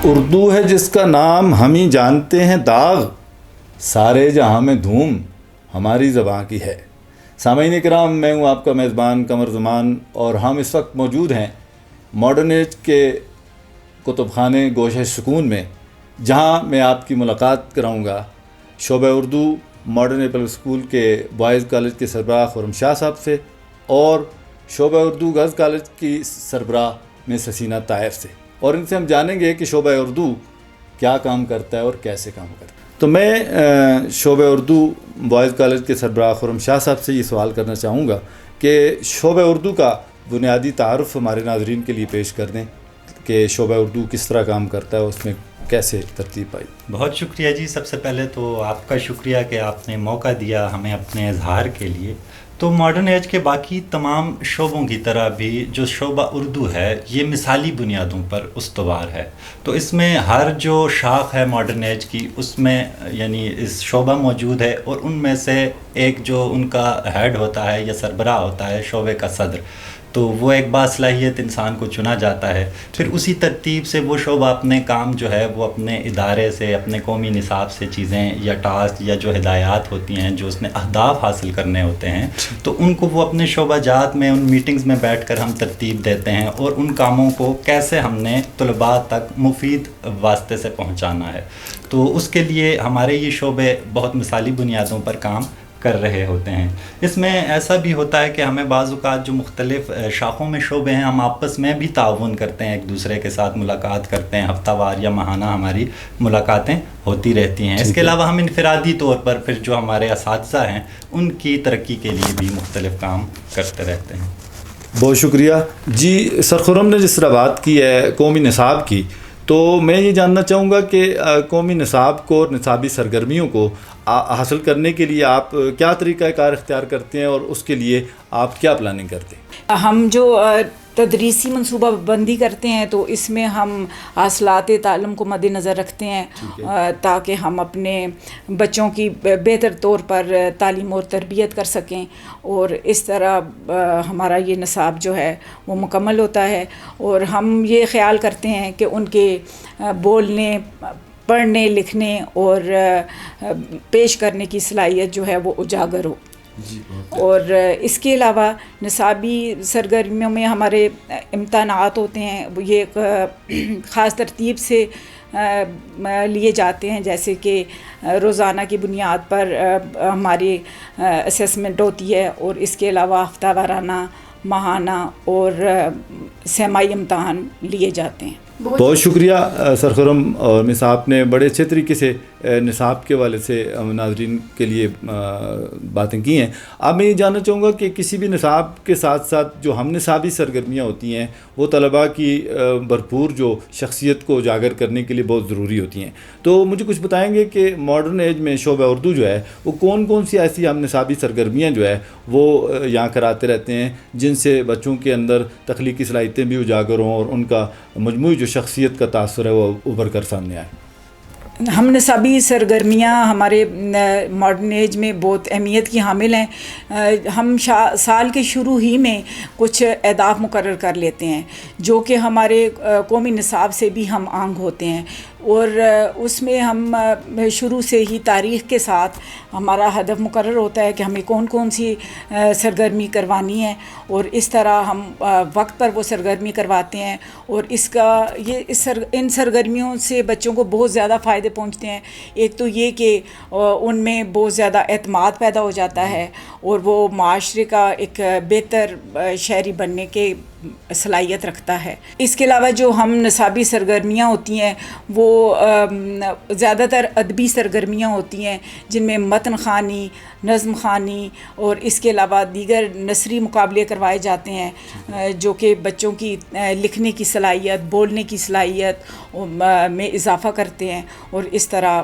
اردو ہے جس کا نام ہم ہی جانتے ہیں داغ، سارے جہاں میں دھوم ہماری زباں کی ہے۔ سامعین کرام، میں ہوں آپ کا میزبان قمر زمان، اور ہم اس وقت موجود ہیں ماڈرن ایج کے کتب خانے گوشہ سکون میں، جہاں میں آپ کی ملاقات کراؤں گا شعبہ Urdu modern age public school کے بوائز کالج کے سربراہ خرم شاہ صاحب سے، اور شعبہ اردو گرلز کالج کی سربراہ مس حسینہ طاہر سے، اور ان سے ہم جانیں گے کہ شعبہ اردو کیا کام کرتا ہے اور کیسے کام کرتا ہے۔ تو میں شعبہ اردو بوائز کالج کے سربراہ خرم شاہ صاحب سے یہ سوال کرنا چاہوں گا کہ شعبہ اردو کا بنیادی تعارف ہمارے ناظرین کے لیے پیش کر دیں کہ شعبہ اردو کس طرح کام کرتا ہے، اس میں کیسے ترتیب پائی۔ بہت شکریہ جی، سب سے پہلے تو آپ کا شکریہ کہ آپ نے موقع دیا ہمیں اپنے اظہار کے لیے۔ تو ماڈرن ایج کے باقی تمام شعبوں کی طرح بھی جو شعبہ اردو ہے یہ مثالی بنیادوں پر استوار ہے، تو اس میں ہر جو شاخ ہے ماڈرن ایج کی اس میں یعنی اس شعبہ موجود ہے، اور ان میں سے ایک جو ان کا ہیڈ ہوتا ہے یا سربراہ ہوتا ہے شعبے کا صدر، تو وہ ایک باصلاحیت انسان کو چنا جاتا ہے۔ پھر اسی ترتیب سے وہ شعبہ اپنے کام جو ہے وہ اپنے ادارے سے، اپنے قومی نصاب سے چیزیں یا ٹاسک یا جو ہدایات ہوتی ہیں جو اس نے اہداف حاصل کرنے ہوتے ہیں، تو ان کو وہ اپنے شعبہ جات میں ان میٹنگز میں بیٹھ کر ہم ترتیب دیتے ہیں، اور ان کاموں کو کیسے ہم نے طلباء تک مفید واسطے سے پہنچانا ہے۔ تو اس کے لیے ہمارے یہ شعبے بہت مثالی بنیادوں پر کام کر رہے ہوتے ہیں۔ اس میں ایسا بھی ہوتا ہے کہ ہمیں بعض اوقات جو مختلف شاخوں میں شعبے ہیں، ہم آپس میں بھی تعاون کرتے ہیں، ایک دوسرے کے ساتھ ملاقات کرتے ہیں، ہفتہ وار یا ماہانہ ہماری ملاقاتیں ہوتی رہتی ہیں۔ اس کے علاوہ ہم انفرادی طور پر پھر جو ہمارے اساتذہ ہیں ان کی ترقی کے لیے بھی مختلف کام کرتے رہتے ہیں۔ بہت شکریہ جی۔ سرخرم نے جس طرح بات کی ہے قومی نصاب کی، تو میں یہ جاننا چاہوں گا کہ قومی نصاب کو اور نصابی سرگرمیوں کو حاصل کرنے کے لیے آپ کیا طریقہ کار اختیار کرتے ہیں، اور اس کے لیے آپ کیا پلاننگ کرتے ہیں؟ ہم جو تدریسی منصوبہ بندی کرتے ہیں تو اس میں ہم حاصلات تعلم کو مد نظر رکھتے ہیں تاکہ ہم اپنے بچوں کی بہتر طور پر تعلیم اور تربیت کر سکیں، اور اس طرح ہمارا یہ نصاب جو ہے وہ مکمل ہوتا ہے، اور ہم یہ خیال کرتے ہیں کہ ان کے بولنے، پڑھنے، لکھنے اور پیش کرنے کی صلاحیت جو ہے وہ اجاگر ہو۔ اور اس کے علاوہ نصابی سرگرمیوں میں ہمارے امتحانات ہوتے ہیں، یہ ایک خاص ترتیب سے لیے جاتے ہیں، جیسے کہ روزانہ کی بنیاد پر ہماری اسیسمنٹ ہوتی ہے، اور اس کے علاوہ ہفتہ وارانہ، ماہانہ اور سیمائی امتحان لیے جاتے ہیں۔ بہت شکریہ سرخرم، اور مس آپ نے بڑے اچھے طریقے سے نصاب کے والے سے ناظرین کے لیے باتیں کی ہیں۔ اب میں یہ جاننا چاہوں گا کہ کسی بھی نصاب کے ساتھ ساتھ جو ہم نصابی سرگرمیاں ہوتی ہیں وہ طلباء کی بھرپور جو شخصیت کو اجاگر کرنے کے لیے بہت ضروری ہوتی ہیں، تو مجھے کچھ بتائیں گے کہ ماڈرن ایج میں شعبہ اردو جو ہے وہ کون کون سی ایسی ہم نصابی سرگرمیاں جو ہے وہ یہاں کراتے رہتے ہیں جن سے بچوں کے اندر تخلیقی صلاحیتیں بھی اجاگر ہوں اور ان کا مجموعی جو شخصیت کا تاثر ہے وہ ابھر کر سامنے آئے؟ ہم نصابی سرگرمیاں ہمارے ماڈرن ایج میں بہت اہمیت کی حامل ہیں۔ ہم سال کے شروع ہی میں کچھ اہداف مقرر کر لیتے ہیں جو کہ ہمارے قومی نصاب سے بھی ہم آنگ ہوتے ہیں، اور اس میں ہم شروع سے ہی تاریخ کے ساتھ ہمارا ہدف مقرر ہوتا ہے کہ ہمیں کون کون سی سرگرمی کروانی ہے، اور اس طرح ہم وقت پر وہ سرگرمی کرواتے ہیں، اور ان سرگرمیوں سے بچوں کو بہت زیادہ فائدے پہنچتے ہیں۔ ایک تو یہ کہ ان میں بہت زیادہ اعتماد پیدا ہو جاتا ہے، اور وہ معاشرے کا ایک بہتر شہری بننے کے صلاحیت رکھتا ہے۔ اس کے علاوہ جو ہم نصابی سرگرمیاں ہوتی ہیں وہ زیادہ تر ادبی سرگرمیاں ہوتی ہیں، جن میں متن خوانی، نظم خوانی اور اس کے علاوہ دیگر نثری مقابلے کروائے جاتے ہیں جو کہ بچوں کی لکھنے کی صلاحیت، بولنے کی صلاحیت میں اضافہ کرتے ہیں، اور اس طرح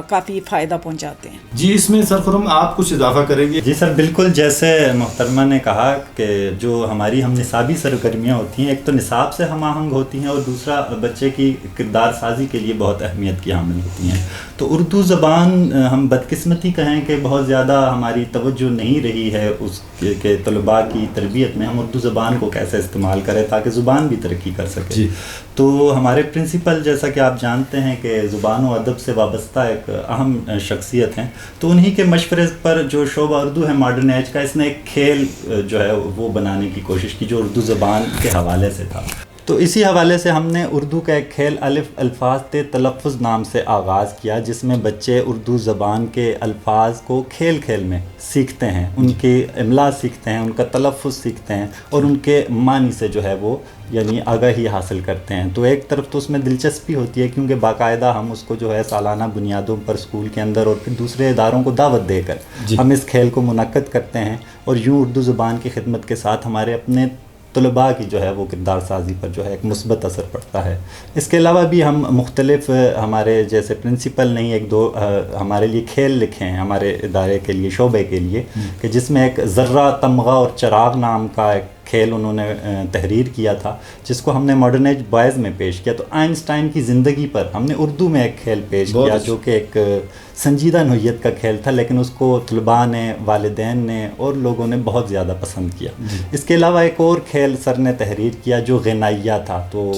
کافی فائدہ پہنچاتے ہیں۔ جی، اس میں سرخرم آپ کچھ اضافہ کریں گے؟ جی سر، بالکل، جیسے محترمہ نے کہا کہ جو ہماری ہم نصابی سرگرمیاں ہوتی ہیں، ایک تو نصاب سے ہم آہنگ ہوتی ہیں اور دوسرا بچے کی کردار سازی کے لیے بہت اہمیت کی حامل ہوتی ہیں. تو اردو زبان ہم بدقسمتی کہیں کہ بہت زیادہ ہماری توجہ نہیں رہی ہے اس کے طلباء کی تربیت میں. ہم اردو زبان کو کیسے استعمال کریں تاکہ زبان بھی ترقی کر سکے. جی. تو ہمارے پرنسپل جیسا کہ آپ جانتے ہیں کہ زبان و ادب سے وابستہ ایک اہم شخصیت ہیں، تو انہی کے مشورے پر جو شعبہ اردو ہے ماڈرن ایج کا، اس نے ایک کھیل جو ہے وہ بنانے کی کوشش کی جو اردو زبان کے حوالے سے تھا. تو اسی حوالے سے ہم نے اردو کا ایک کھیل الف الفاظ تے تلفظ نام سے آغاز کیا، جس میں بچے اردو زبان کے الفاظ کو کھیل کھیل میں سیکھتے ہیں، ان کی املا سیکھتے ہیں، ان کا تلفظ سیکھتے ہیں اور ان کے معنی سے جو ہے وہ یعنی آگاہی حاصل کرتے ہیں. تو ایک طرف تو اس میں دلچسپی ہوتی ہے کیونکہ باقاعدہ ہم اس کو جو ہے سالانہ بنیادوں پر اسکول کے اندر اور پھر دوسرے اداروں کو دعوت دے کر ہم اس کھیل کو منعقد کرتے ہیں، اور یوں اردو زبان کی خدمت کے ساتھ ہمارے اپنے طلباء کی جو ہے وہ کردار سازی پر جو ہے ایک مثبت اثر پڑتا ہے. اس کے علاوہ بھی ہم مختلف ہمارے جیسے پرنسپل نہیں ایک دو ہمارے لیے کھیل لکھے ہیں ہمارے ادارے کے لیے، شعبے کے لیے، کہ جس میں ایک ذرہ، تمغہ اور چراغ نام کا ایک کھیل انہوں نے تحریر کیا تھا، جس کو ہم نے ماڈرن ایج بوائز میں پیش کیا. تو آئنسٹائن کی زندگی پر ہم نے اردو میں ایک کھیل پیش کیا جو کہ ایک سنجیدہ نوعیت کا کھیل تھا، لیکن اس کو طلباء نے، والدین نے اور لوگوں نے بہت زیادہ پسند کیا. اس کے علاوہ ایک اور کھیل سر نے تحریر کیا جو غنائیہ تھا، تو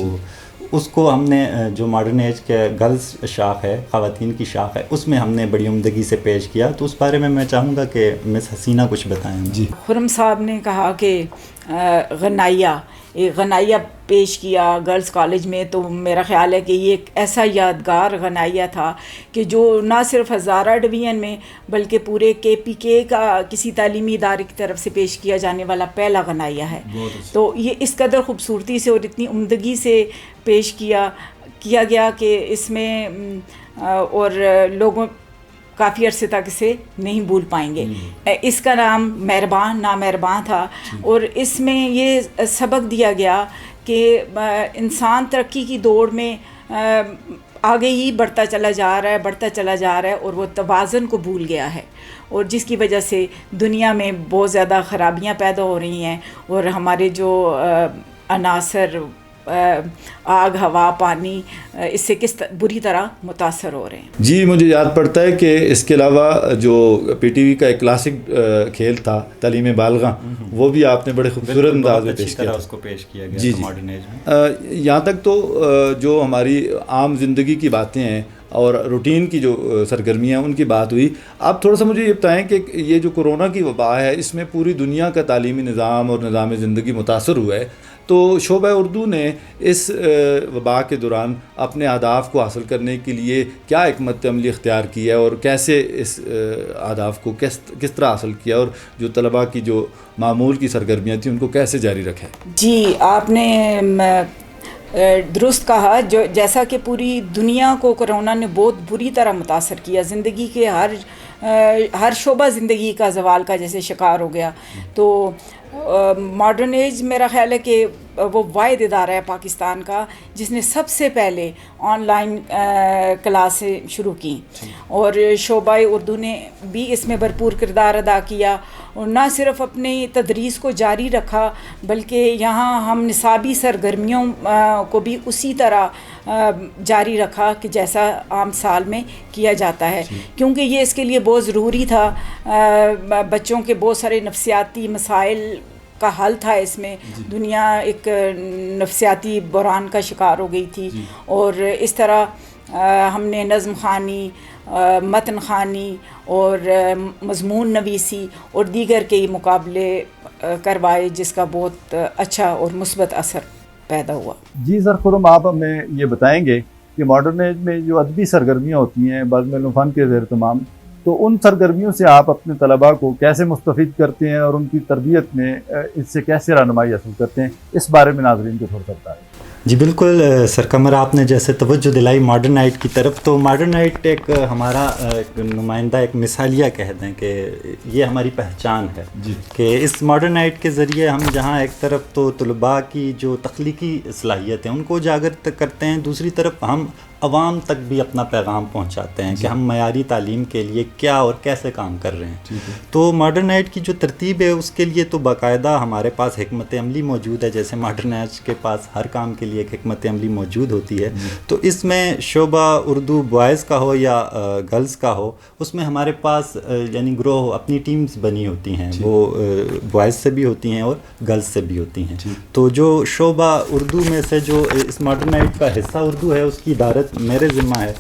اس کو ہم نے جو ماڈرن ایج کے گرلز شاخ ہے، خواتین کی شاخ ہے، اس میں ہم نے بڑی عمدگی سے پیش کیا. تو اس بارے میں میں چاہوں گا کہ مس حسینہ کچھ بتائیں. جی. خرم صاحب نے کہا کہ غنائیہ پیش کیا گرلز کالج میں، تو میرا خیال ہے کہ یہ ایک ایسا یادگار غنائیہ تھا کہ جو نہ صرف ہزارہ ڈویژن میں بلکہ پورے KPK کا کسی تعلیمی ادارے کی طرف سے پیش کیا جانے والا پہلا غنائیہ ہے. تو یہ اس قدر خوبصورتی سے اور اتنی عمدگی سے پیش کیا گیا کہ اس میں اور لوگوں کافی عرصے تک اسے نہیں بھول پائیں گے. اس کا نام مہربان نامہربان تھا، اور اس میں یہ سبق دیا گیا کہ انسان ترقی کی دوڑ میں آگے ہی بڑھتا چلا جا رہا ہے اور وہ توازن کو بھول گیا ہے، اور جس کی وجہ سے دنیا میں بہت زیادہ خرابیاں پیدا ہو رہی ہیں، اور ہمارے جو عناصر آگ، ہوا، پانی اس سے کس بری طرح متاثر ہو رہے ہیں. جی مجھے یاد پڑتا ہے کہ اس کے علاوہ جو PTV کا ایک کلاسک کھیل تھا تعلیم بالغاں، وہ بھی آپ نے بڑے خوبصورت انداز میں پیش کیا. اس کو پیش کیا گیا. جی ماڈرن ایج میں یہاں تک تو جو ہماری عام زندگی کی باتیں ہیں اور روٹین کی جو سرگرمیاں ان کی بات ہوئی. آپ تھوڑا سا مجھے یہ بتائیں کہ یہ جو کورونا کی وبا ہے، اس میں پوری دنیا کا تعلیمی نظام اور نظام زندگی متاثر ہوا ہے، تو شعبہ اردو نے اس وبا کے دوران اپنے اہداف کو حاصل کرنے کے لیے کیا حکمت عملی اختیار کی ہے، اور کیسے اس اہداف کو کس طرح حاصل کیا، اور جو طلباء کی جو معمول کی سرگرمیاں تھیں ان کو کیسے جاری رکھا ہے؟ جی آپ نے درست کہا، جیسا کہ پوری دنیا کو کرونا نے بہت بری طرح متاثر کیا، زندگی کے ہر شعبہ زندگی کا زوال کا جیسے شکار ہو گیا. تو ماڈرن ایج میرا خیال ہے کہ وہ واحد ادارہ ہے پاکستان کا جس نے سب سے پہلے آن لائن کلاسیں شروع کی، اور شعبہ اردو نے بھی اس میں بھرپور کردار ادا کیا، اور نہ صرف اپنی تدریس کو جاری رکھا بلکہ یہاں ہم نصابی سرگرمیوں کو بھی اسی طرح جاری رکھا کہ جیسا عام سال میں کیا جاتا ہے، کیونکہ یہ اس کے لیے بہت ضروری تھا. بچوں کے بہت سارے نفسیاتی مسائل کا حل تھا اس میں. دنیا ایک نفسیاتی بحران کا شکار ہو گئی تھی، اور اس طرح ہم نے نظم خوانی، متن خوانی اور مضمون نویسی اور دیگر کے مقابلے کروائے، جس کا بہت اچھا اور مثبت اثر پیدا ہوا. جی سر خرم، آپ ہمیں یہ بتائیں گے کہ ماڈرن ایج میں جو ادبی سرگرمیاں ہوتی ہیں بعض علم فن کے زیر اہتمام، تو ان سرگرمیوں سے آپ اپنے طلباء کو کیسے مستفید کرتے ہیں اور ان کی تربیت میں اس سے کیسے رہنمائی حاصل کرتے ہیں، اس بارے میں ناظرین کو تھوڑا سا بتائیں. جی بالکل سر قمر، آپ نے جیسے توجہ دلائی ماڈرن نائٹ کی طرف، تو ماڈرن نائٹ ایک ہمارا نمائندہ، ایک مثالیہ کہہ دیں کہ یہ ہماری پہچان ہے. جی. کہ اس ماڈرن نائٹ کے ذریعے ہم جہاں ایک طرف تو طلباء کی جو تخلیقی صلاحیت ہیں ان کو اجاگر کرتے ہیں، دوسری طرف ہم عوام تک بھی اپنا پیغام پہنچاتے ہیں کہ ہم معیاری تعلیم کے لیے کیا اور کیسے کام کر رہے ہیں. تو ماڈرن ایج کی جو ترتیب ہے اس کے لیے تو باقاعدہ ہمارے پاس حکمت عملی موجود ہے. جیسے ماڈرن ایج کے پاس ہر کام کے لیے ایک حکمت عملی موجود ہوتی ہے. تو اس میں شعبہ اردو بوائز کا ہو یا گرلز کا ہو، اس میں ہمارے پاس یعنی گروہ اپنی ٹیمز بنی ہوتی ہیں، وہ بوائز سے بھی ہوتی ہیں اور گرلز سے بھی ہوتی ہیں. تو جو شعبہ اردو میں سے جو اس ماڈرن ایج کا حصہ اردو ہے اس کی ادارت میرے ذمہ ہے.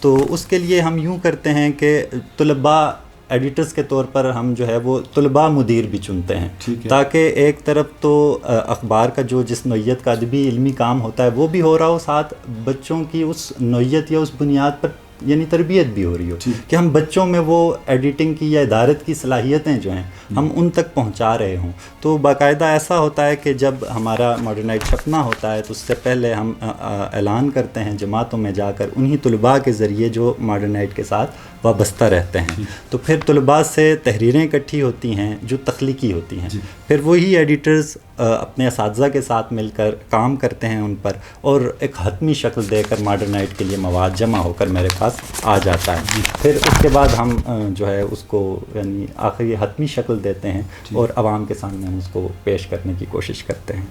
تو اس کے لیے ہم یوں کرتے ہیں کہ طلباء ایڈیٹرز کے طور پر ہم جو ہے وہ طلباء مدیر بھی چنتے ہیں، تاکہ ایک طرف تو اخبار کا جو جس نوعیت کا ادبی علمی کام ہوتا ہے وہ بھی ہو رہا ہو، ساتھ بچوں کی اس نوعیت یا اس بنیاد پر یعنی تربیت بھی ہو رہی ہو کہ ہم بچوں میں وہ ایڈیٹنگ کی یا ادارت کی صلاحیتیں جو ہیں ہم ان تک پہنچا رہے ہوں. تو باقاعدہ ایسا ہوتا ہے کہ جب ہمارا ماڈرن ایج چھپنا ہوتا ہے تو اس سے پہلے ہم اعلان کرتے ہیں جماعتوں میں جا کر انہی طلباء کے ذریعے جو ماڈرن ایج کے ساتھ وابستہ رہتے ہیں. تو پھر طلباء سے تحریریں اکٹھی ہوتی ہیں جو تخلیقی ہوتی ہیں. پھر وہی ایڈیٹرز اپنے اساتذہ کے ساتھ مل کر کام کرتے ہیں ان پر، اور ایک حتمی شکل دے کر ماڈرن ایج کے لیے مواد جمع ہو کر میرے پاس آ جاتا ہے. پھر اس کے بعد ہم جو ہے اس کو یعنی آخری حتمی شکل دیتے ہیں اور عوام کے سامنے ہم اس کو پیش کرنے کی کوشش کرتے ہیں.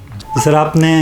سر آپ نے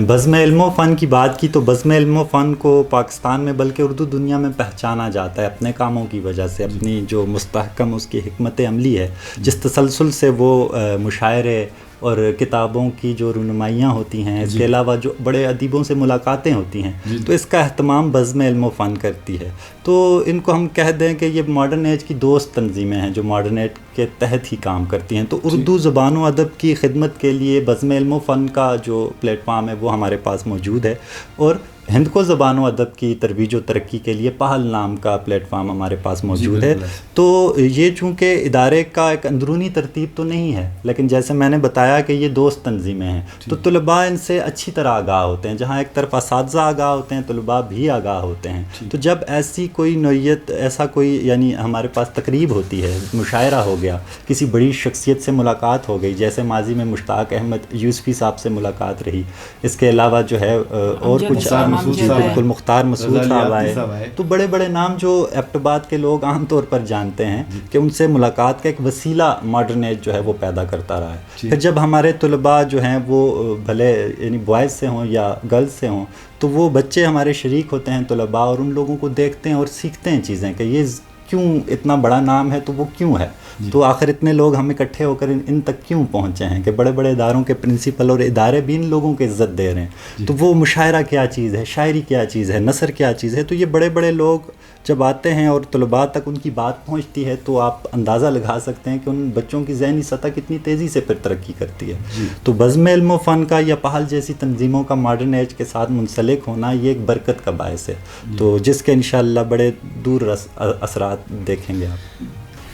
بزم علم و فن کی بات کی، تو بزم علم و فن کو پاکستان میں بلکہ اردو دنیا میں پہچانا جاتا ہے اپنے کاموں کی وجہ سے، اپنی جو مستحکم اس کی حکمت عملی ہے، جس تسلسل سے وہ مشاعرے اور کتابوں کی جو رونمائیاں ہوتی ہیں، اس کے علاوہ جو بڑے ادیبوں سے ملاقاتیں ہوتی ہیں، تو اس کا اہتمام بزم علم و فن کرتی ہے. تو ان کو ہم کہہ دیں کہ یہ ماڈرن ایج کی دوست تنظیمیں ہیں جو ماڈرن ایج کے تحت ہی کام کرتی ہیں. تو اردو زبان و ادب کی خدمت کے لیے بزم علم و فن کا جو پلیٹ فارم ہے وہ ہمارے پاس موجود ہے، اور ہند کو زبان و ادب کی ترویج و ترقی کے لیے پہل نام کا پلیٹ فارم ہمارے پاس موجود ہے. تو یہ چونکہ ادارے کا ایک اندرونی ترتیب تو نہیں ہے، لیکن جیسے میں نے بتایا کہ یہ دوست تنظیمیں ہیں، تو طلباء ان سے اچھی طرح آگاہ ہوتے ہیں. جہاں ایک طرف اساتذہ آگاہ ہوتے ہیں، طلباء بھی آگاہ ہوتے ہیں. تو جب ایسی کوئی نوعیت، ایسا کوئی یعنی ہمارے پاس تقریب ہوتی ہے، مشاعرہ ہو گیا، کسی بڑی شخصیت سے ملاقات ہو گئی، جیسے ماضی میں مشتاق احمد یوسفی صاحب سے ملاقات رہی، اس کے علاوہ جو ہے اور کچھ بالکل مختار مسعود صاحب آئے، تو بڑے بڑے نام جو ایبٹ آباد کے لوگ عام طور پر جانتے ہیں کہ ان سے ملاقات کا ایک وسیلہ ماڈرن ایج جو ہے وہ پیدا کرتا رہا ہے. پھر جب ہمارے طلباء جو ہیں وہ بھلے یعنی بوائز سے ہوں یا گرلز سے ہوں، تو وہ بچے ہمارے شریک ہوتے ہیں طلباء، اور ان لوگوں کو دیکھتے ہیں اور سیکھتے ہیں چیزیں کہ یہ کیوں اتنا بڑا نام ہے، تو وہ کیوں ہے، تو آخر اتنے لوگ ہم اکٹھے ہو کر ان تک کیوں پہنچے ہیں، کہ بڑے بڑے اداروں کے پرنسپل اور ادارے بھی ان لوگوں کو عزت دے رہے ہیں. تو وہ مشاعرہ کیا چیز ہے، شاعری کیا چیز ہے، نثر کیا چیز ہے. تو یہ بڑے بڑے لوگ جب آتے ہیں اور طلباء تک ان کی بات پہنچتی ہے، تو آپ اندازہ لگا سکتے ہیں کہ ان بچوں کی ذہنی سطح کتنی تیزی سے پھر ترقی کرتی ہے. تو بزم علم و فن کا یا پہل جیسی تنظیموں کا ماڈرن ایج کے ساتھ منسلک ہونا یہ ایک برکت کا باعث ہے، تو جس کے انشاءاللہ بڑے دور اثرات دیکھیں گے آپ.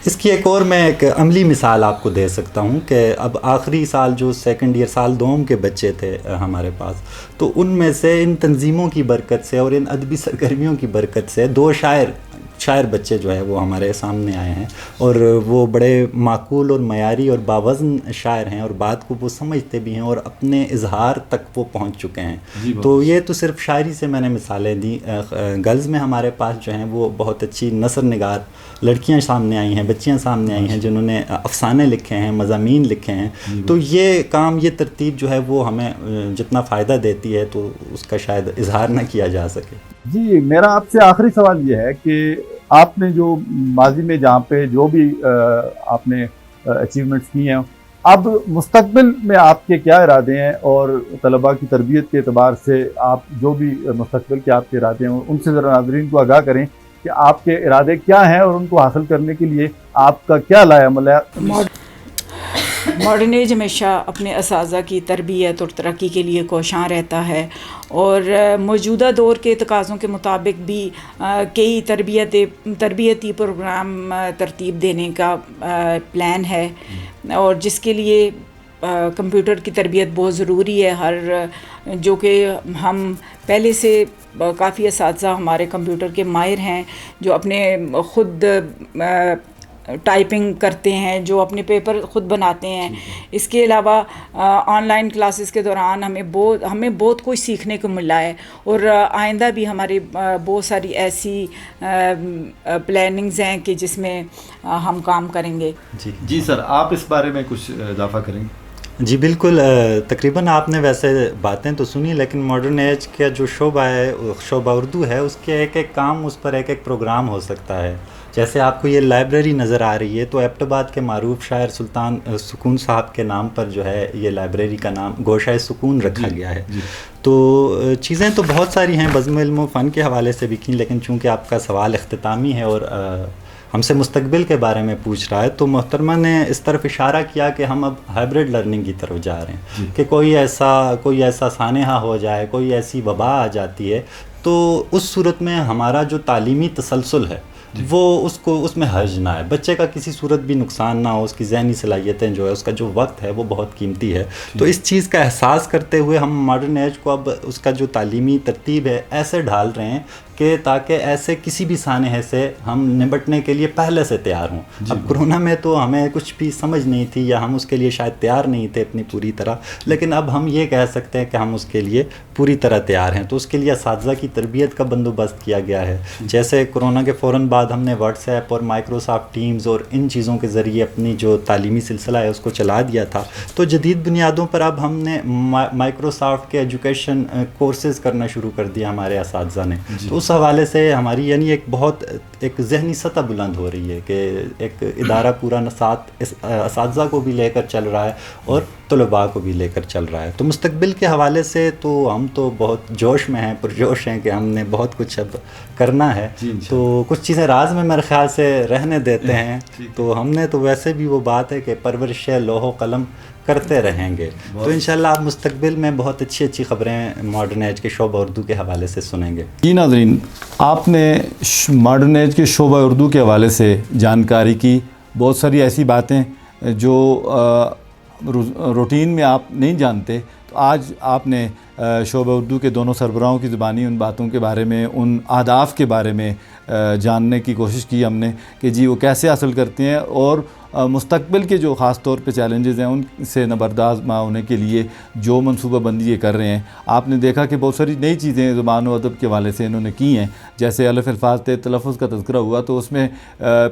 اس کی ایک اور میں ایک عملی مثال آپ کو دے سکتا ہوں کہ اب آخری سال جو سیکنڈ ایئر سال دوم کے بچے تھے ہمارے پاس، تو ان میں سے ان تنظیموں کی برکت سے اور ان ادبی سرگرمیوں کی برکت سے 2 شاعر بچے جو ہے وہ ہمارے سامنے آئے ہیں، اور وہ بڑے معقول اور معیاری اور باوزن شاعر ہیں، اور بات کو وہ سمجھتے بھی ہیں اور اپنے اظہار تک وہ پہنچ چکے ہیں. تو یہ تو صرف شاعری سے میں نے مثالیں دیں. گرلز میں ہمارے پاس جو ہیں وہ بہت اچھی نثر نگار لڑکیاں سامنے آئی ہیں، بچیاں سامنے آئی ہیں جنہوں نے افسانے لکھے ہیں، مضامین لکھے ہیں. تو یہ کام، یہ ترتیب جو ہے وہ ہمیں جتنا فائدہ دیتی ہے تو اس کا شاید اظہار نہ کیا جا سکے. جی، میرا آپ سے آخری سوال یہ ہے کہ آپ نے جو ماضی میں جہاں پہ جو بھی آپ نے اچیومنٹس کی ہیں، اب مستقبل میں آپ کے کیا ارادے ہیں، اور طلباء کی تربیت کے اعتبار سے آپ جو بھی مستقبل کے آپ کے ارادے ہیں ان سے ذرا ناظرین کو آگاہ کریں کہ آپ کے ارادے کیا ہیں اور ان کو حاصل کرنے کے لیے آپ کا کیا لائے عمل ہے. ماڈرن ایج ہمیشہ اپنے اساتذہ کی تربیت اور ترقی کے لیے کوشاں رہتا ہے، اور موجودہ دور کے تقاضوں کے مطابق بھی کئی تربیتی پروگرام ترتیب دینے کا پلان ہے، اور جس کے لیے کمپیوٹر کی تربیت بہت ضروری ہے. جو کہ ہم پہلے سے کافی اساتذہ ہمارے کمپیوٹر کے ماہر ہیں جو اپنے خود ٹائپنگ کرتے ہیں، جو اپنے پیپر خود بناتے ہیں. اس کے علاوہ آن لائن کلاسز کے دوران ہمیں بہت کچھ سیکھنے کو ملا ہے، اور آئندہ بھی ہماری بہت ساری ایسی پلاننگز ہیں کہ جس میں ہم کام کریں گے. جی سر، آپ اس بارے میں کچھ اضافہ کریں گے؟ جی بالکل، تقریباً آپ نے ویسے باتیں تو سنی، لیکن ماڈرن ایج کا جو شعبہ ہے، شعبہ اردو ہے، اس کے ایک ایک کام، اس پر ایک ایک پروگرام ہو سکتا ہے. جیسے آپ کو یہ لائبریری نظر آ رہی ہے، تو ایبٹ آباد کے معروف شاعر سلطان سکون صاحب کے نام پر جو ہے یہ لائبریری کا نام گوشہ سکون رکھا گیا ہے. تو چیزیں تو بہت ساری ہیں بزم علم و فن کے حوالے سے بھی کی، لیکن چونکہ آپ کا سوال اختتامی ہے اور ہم سے مستقبل کے بارے میں پوچھ رہا ہے، تو محترمہ نے اس طرف اشارہ کیا کہ ہم اب ہائبرڈ لرننگ کی طرف جا رہے ہیں. کہ کوئی ایسا سانحہ ہو جائے، کوئی ایسی وبا آ جاتی ہے، تو اس صورت میں ہمارا جو تعلیمی تسلسل ہے وہ اس میں حرج نہ ہے، بچے کا کسی صورت بھی نقصان نہ ہو، اس کی ذہنی صلاحیتیں جو ہے، اس کا جو وقت ہے وہ بہت قیمتی ہے. تو اس چیز کا احساس کرتے ہوئے ہم ماڈرن ایج کو اب اس کا جو تعلیمی ترتیب ہے ایسے ڈھال رہے ہیں کہ تاکہ ایسے کسی بھی سانحے سے ہم نمٹنے کے لیے پہلے سے تیار ہوں. اب کرونا میں تو ہمیں کچھ بھی سمجھ نہیں تھی، یا ہم اس کے لیے شاید تیار نہیں تھے اپنی پوری طرح، لیکن اب ہم یہ کہہ سکتے ہیں کہ ہم اس کے لیے پوری طرح تیار ہیں. تو اس کے لیے اساتذہ کی تربیت کا بندوبست کیا گیا ہے. جیسے کرونا کے فوراً بعد ہم نے واٹس ایپ اور مائکروسافٹ ٹیمز اور ان چیزوں کے ذریعے اپنی جو تعلیمی سلسلہ ہے اس کو چلا دیا تھا، تو جدید بنیادوں پر اب ہم نے مائکروسافٹ کے ایجوکیشن کورسز کرنا شروع کر دیا ہمارے اساتذہ نے. تو اس حوالے سے ہماری یعنی ایک ذہنی سطح بلند ہو رہی ہے کہ ایک ادارہ پورا اساتذہ کو بھی لے کر چل رہا ہے اور طلباء کو بھی لے کر چل رہا ہے. تو مستقبل کے حوالے سے تو ہم تو بہت جوش میں ہیں، پرجوش ہیں کہ ہم نے بہت کچھ اب کرنا ہے. تو کچھ چیزیں راز میں میرے خیال سے رہنے دیتے ہیں. تو ہم نے تو ویسے بھی وہ بات ہے کہ پرورش لوح و قلم کرتے رہیں گے. تو انشاءاللہ آپ مستقبل میں بہت اچھی خبریں ماڈرن ایج کے شعبہ اردو کے حوالے سے سنیں گے. جی ناظرین، آپ نے ماڈرن ایج کے شعبہ اردو کے حوالے سے جانکاری کی. بہت ساری ایسی باتیں جو روٹین میں آپ نہیں جانتے، تو آج آپ نے شعبہ اردو کے دونوں سربراہوں کی زبانی ان باتوں کے بارے میں، ان اہداف کے بارے میں جاننے کی کوشش کی ہم نے کہ جی وہ کیسے حاصل کرتے ہیں، اور مستقبل کے جو خاص طور پہ چیلنجز ہیں ان سے نبرداز ہونے کے لیے جو منصوبہ بندی یہ کر رہے ہیں. آپ نے دیکھا کہ بہت ساری نئی چیزیں زبان و ادب کے حوالے سے انہوں نے کی ہیں. جیسے الف الفاظ تلفظ کا تذکرہ ہوا، تو اس میں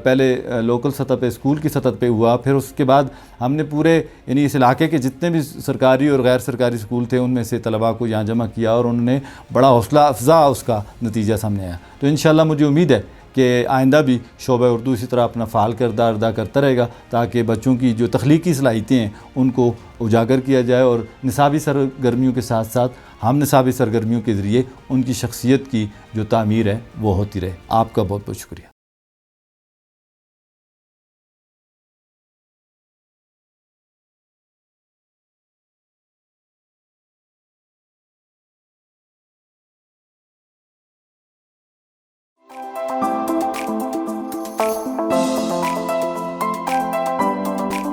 پہلے لوکل سطح پہ، اسکول کی سطح پہ ہوا، پھر اس کے بعد ہم نے پورے یعنی اس علاقے کے جتنے بھی سرکاری اور غیر سرکاری اسکول تھے ان میں سے طلباء کو یہاں جمع کیا، اور انہوں نے بڑا حوصلہ افزا اس کا نتیجہ سامنے آیا. تو انشاءاللہ مجھے امید ہے کہ آئندہ بھی شعبہ اردو اسی طرح اپنا فعال کردار ادا کرتا رہے گا، تاکہ بچوں کی جو تخلیقی صلاحیتیں ہیں ان کو اجاگر کیا جائے، اور نصابی سرگرمیوں کے ساتھ ساتھ ہم نصابی سرگرمیوں کے ذریعے ان کی شخصیت کی جو تعمیر ہے وہ ہوتی رہے. آپ کا بہت بہت شکریہ.